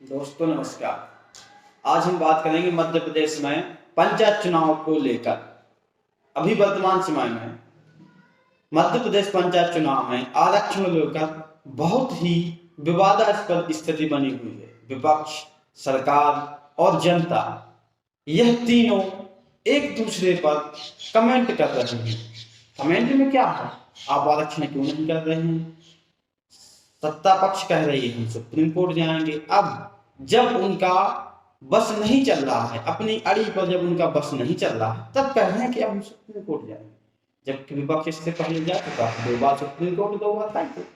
दोस्तों नमस्कार। आज हम बात करेंगे मध्य प्रदेश में पंचायत चुनाव को लेकर। अभी वर्तमान समय में मध्य प्रदेश पंचायत चुनाव में आरक्षण को लेकर बहुत ही विवादास्पद स्थिति बनी हुई है। विपक्ष, सरकार और जनता, यह तीनों एक दूसरे पर कमेंट कर रहे हैं। कमेंट में क्या है? आप आरक्षण क्यों नहीं कर रहे हैं? सत्ता पक्ष कह रही है हम सुप्रीम कोर्ट जाएंगे। अब जब उनका बस नहीं चल रहा है, अपनी अड़ी पर जब उनका बस नहीं चल रहा है, तब कह रहे हैं कि अब हम सुप्रीम कोर्ट जाएंगे। जबकि विपक्ष इससे पहले जा चुका है, 2 बार सुप्रीम कोर्ट, 2 बार हाई कोर्ट,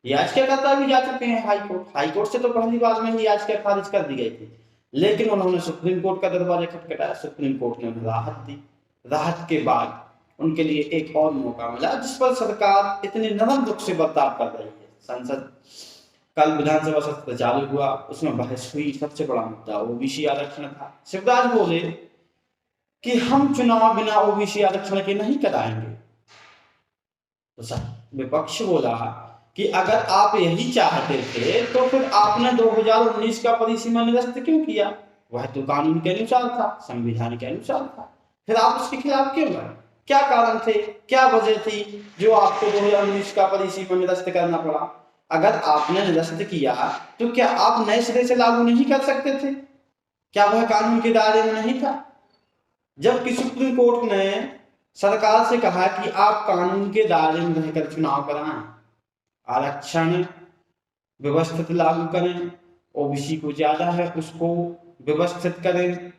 याचिकाकर्ता भी जा चुके हैं हाई कोर्ट। हाई कोर्ट से तो पहली बार में ही याचिका खारिज कर दी गई थी, लेकिन उन्होंने सुप्रीम कोर्ट का दरवाजा खटखटाया। सुप्रीम कोर्ट ने उन्हें राहत दी। राहत के बाद उनके लिए एक और मौका मिला, जिस पर सरकार इतने नरम रुख से बर्ताव कर रही है। संसद कल विधानसभा सत्र चालू हुआ, उसमें बहस हुई। सबसे बड़ा मुद्दा ओबीसी आरक्षण था। शिवराज बोले कि हम चुनाव बिना ओबीसी आरक्षण के नहीं कराएंगे। तो विपक्ष बोला कि अगर आप यही चाहते थे तो फिर आपने 2019 का परिसीमा निरस्त क्यों किया? वह तो कानून के अनुसार था, संविधान के अनुसार था। फिर आप उसके खिलाफ क्यों गए? क्या कारण थे, क्या वजह थी जो आपको 2019 का परिसीमा निरस्त करना पड़ा? अगर आपने निरस्त किया तो क्या आप नए सिरे से लागू नहीं कर सकते थे? क्या वह कानून के दायरे में नहीं था? जबकि सुप्रीम कोर्ट ने सरकार से कहा कि आप कानून के दायरे में रहकर चुनाव कराएं, आरक्षण व्यवस्थित लागू करें, ओबीसी को ज्यादा है उसको व्यवस्थित करें।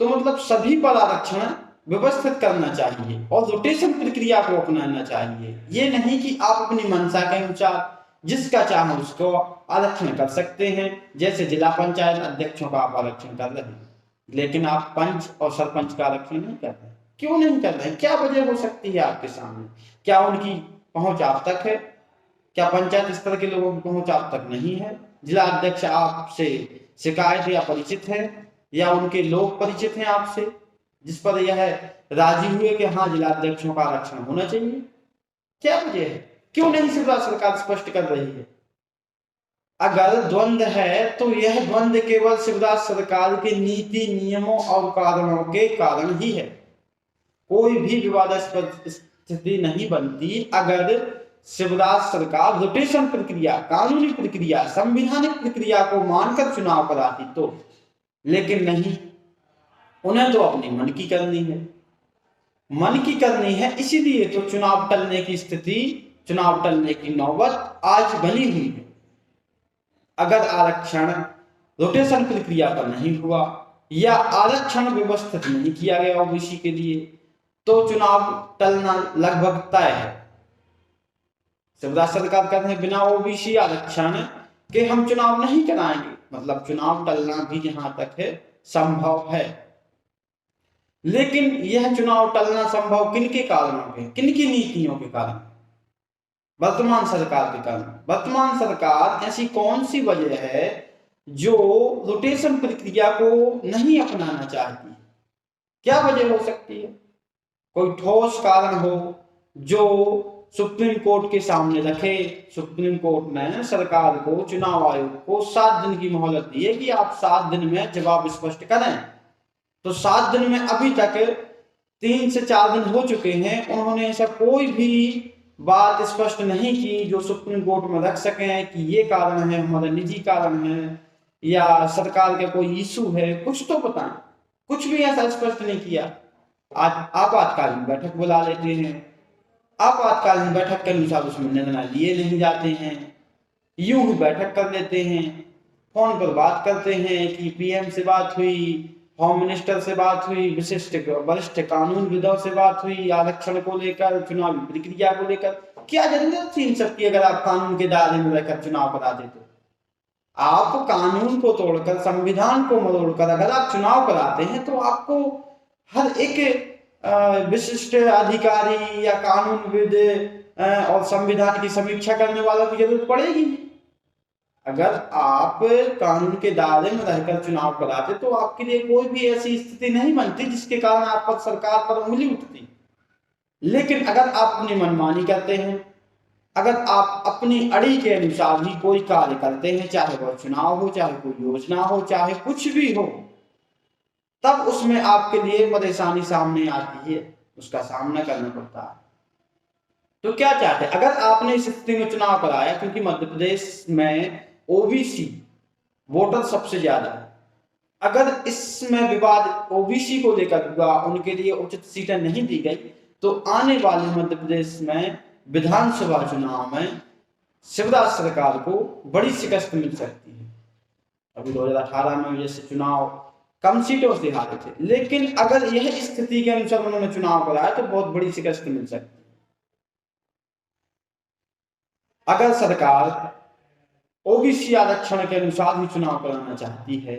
तो मतलब सभी पर आरक्षण व्यवस्थित करना चाहिए और रोटेशन प्रक्रिया को अपनाना चाहिए। ये नहीं कि आप अपनी मंशा के अनुसार जिसका चाहे उसको आरक्षण कर सकते हैं। जैसे जिला पंचायत अध्यक्षों का आप आरक्षण कर रहे हैं, लेकिन आप पंच और सरपंच का आरक्षण नहीं कर रहे। क्यों नहीं कर रहे? क्या वजह हो सकती है आपके सामने? क्या उनकी पहुंच आप तक है? क्या पंचायत स्तर के लोगों की पहुंच आप तक नहीं है? जिला अध्यक्ष आपसे शिकायत या परिचित है, या उनके लोग परिचित हैं आपसे, जिस पर यह राजी हुए कि हाँ जिला अध्यक्षों का आरक्षण होना चाहिए? क्या वजह है? क्यों नहीं शिवराज सरकार स्पष्ट कर रही है? अगर द्वंद्व है तो यह द्वंद्व केवल शिवराज सरकार के नीति, नियमों और कारणों के कारण ही है। कोई भी विवादास्पद स्थिति नहीं बनती अगर शिवराज सरकार रोटेशन प्रक्रिया, कानूनी प्रक्रिया, संवैधानिक प्रक्रिया को मानकर चुनाव कराती तो। लेकिन नहीं, उन्हें तो अपनी मन की करनी है, मन की करनी है। इसीलिए तो चुनाव टलने की स्थिति, चुनाव टलने की नौबत आज बनी हुई है। अगर आरक्षण रोटेशन प्रक्रिया पर नहीं हुआ या आरक्षण व्यवस्थित नहीं किया गया ओबीसी के लिए, तो चुनाव टलना लगभग तय है। शिवराज सरकार कहते हैं बिना ओबीसी आरक्षण के हम चुनाव नहीं कराएंगे, मतलब चुनाव टलना भी जहां तक है संभव है। लेकिन यह चुनाव टलना संभव किनके कारणों के, किनकी नीतियों के कारण? वर्तमान सरकार के कारण। वर्तमान सरकार ऐसी कौन सी वजह है जो रोटेशन प्रक्रिया को नहीं अपनाना चाहती? क्या वजह हो सकती है? कोई ठोस कारण हो जो सुप्रीम कोर्ट के सामने रखे। सुप्रीम कोर्ट ने सरकार को, चुनाव आयोग को 7 दिन की मोहलत दी है कि आप 7 दिन में जवाब स्पष्ट करें। तो 7 दिन में अभी तक 3 से 4 दिन हो चुके हैं, उन्होंने ऐसा कोई भी बात स्पष्ट नहीं की जो सुप्रीम कोर्ट में रख सकें कि ये कारण है, हमारा निजी कारण है, या सरकार का कोई इशू है। कुछ तो बताएं। कुछ भी ऐसा स्पष्ट नहीं किया। आज आपातकालीन बैठक बुला लेते हैं, आपातकालीन बैठक के अनुसार उसमें निर्णय लिए नहीं जाते हैं, यूं ही बैठक कर लेते हैं, फोन पर बात करते हैं कि पीएम से बात हुई, होम मिनिस्टर से बात हुई, विशिष्ट वरिष्ठ कानूनविदों से बात हुई, आरक्षण को लेकर, चुनावी प्रक्रिया को लेकर। क्या जरूरत थी इन सबकी अगर आप कानून के दायरे में रहकर चुनाव कराते? तो आप कानून को तोड़कर, संविधान को मरोड़कर अगर आप चुनाव कराते हैं तो आपको हर एक विशिष्ट अधिकारी या कानूनविद और संविधान की समीक्षा करने वालों की जरूरत पड़ेगी। अगर आप कानून के दायरे में रहकर चुनाव कराते तो आपके लिए कोई भी ऐसी स्थिति नहीं बनती जिसके कारण आप पर, सरकार पर उंगली उठती। लेकिन अगर आप अपनी मनमानी करते हैं, अगर आप अपनी अड़ी के अनुसार ही कोई कार्य करते हैं, चाहे वह चुनाव हो, चाहे कोई योजना हो, चाहे कुछ भी हो, तब उसमें आपके लिए परेशानी सामने आती है, उसका सामना करना पड़ता है। तो क्या चाहते हैं, अगर आपने इस स्थिति में चुनाव कराया, क्योंकि मध्य प्रदेश में ओबीसी वोटर सबसे ज्यादा है, अगर इसमें विवाद ओबीसी को लेकर हुआ, उनके लिए उचित सीटें नहीं दी गई, तो आने वाले मध्य प्रदेश में विधानसभा चुनाव में शिवराज सरकार को बड़ी शिकस्त मिल सकती है। अभी 2018 में जैसे चुनाव कम सीटों से हारे थे, लेकिन अगर यह स्थिति के अनुसार उन्होंने चुनाव कराया तो बहुत बड़ी शिकस्त मिल सकती है। अगर सरकार ओबीसी आरक्षण के अनुसार ही चुनाव कराना चाहती है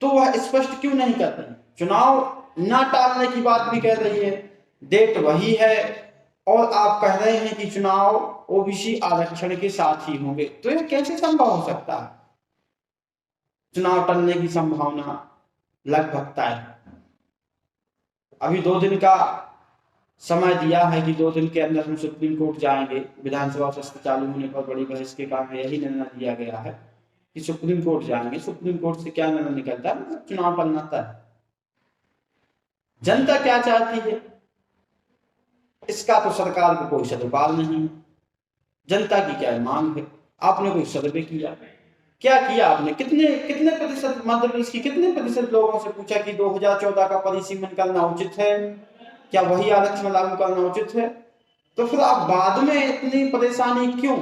तो वह स्पष्ट क्यों नहीं कर रही? चुनाव ना टालने की बात भी कह रही है, डेट वही है, और आप कह रहे हैं कि चुनाव ओबीसी आरक्षण के साथ ही होंगे, तो यह कैसे संभव हो सकता है? चुनाव टलने की संभावना लगभग तय है। अभी 2 दिन का समय दिया है कि 2 दिन के अंदर हम सुप्रीम कोर्ट जाएंगे। विधानसभा सत्र चालू होने पर बड़ी बहस के कारण यही निर्णय लिया गया है कि सुप्रीम कोर्ट जाएंगे। सुप्रीम कोर्ट से क्या निर्णय निकलता है, मतलब चुनाव टलना तय। जनता क्या चाहती है इसका तो सरकार को कोई सदुपाल नहीं है। जनता की क्या मांग है? आपने कोई सर्वे किया? क्या किया आपने? कितने प्रतिशत मध्य प्रदेश की कितने प्रतिशत लोगों से पूछा कि 2014 का परिसीमन करना उचित है, क्या वही आरक्षण लागू करना उचित है? तो फिर आप बाद में इतनी परेशानी क्यों,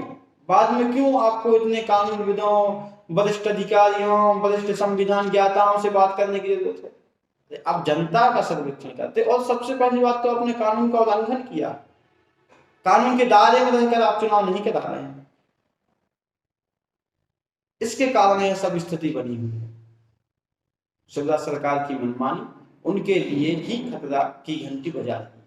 बाद में क्यों आपको इतने कानूनविदों, वरिष्ठ अधिकारियों, वरिष्ठ संविधान ज्ञाताओं से बात करने की जरूरत है? आप जनता का सर्वेक्षण करते, और सबसे पहली बात तो आपने कानून का उल्लंघन किया। कानून के दायरे में रहकर आप चुनाव नहीं करा रहे हैं, इसके कारण यह सब स्थिति बनी हुई है। शिवराज सरकार की मनमानी उनके लिए ही खतरा की घंटी बजा रही है।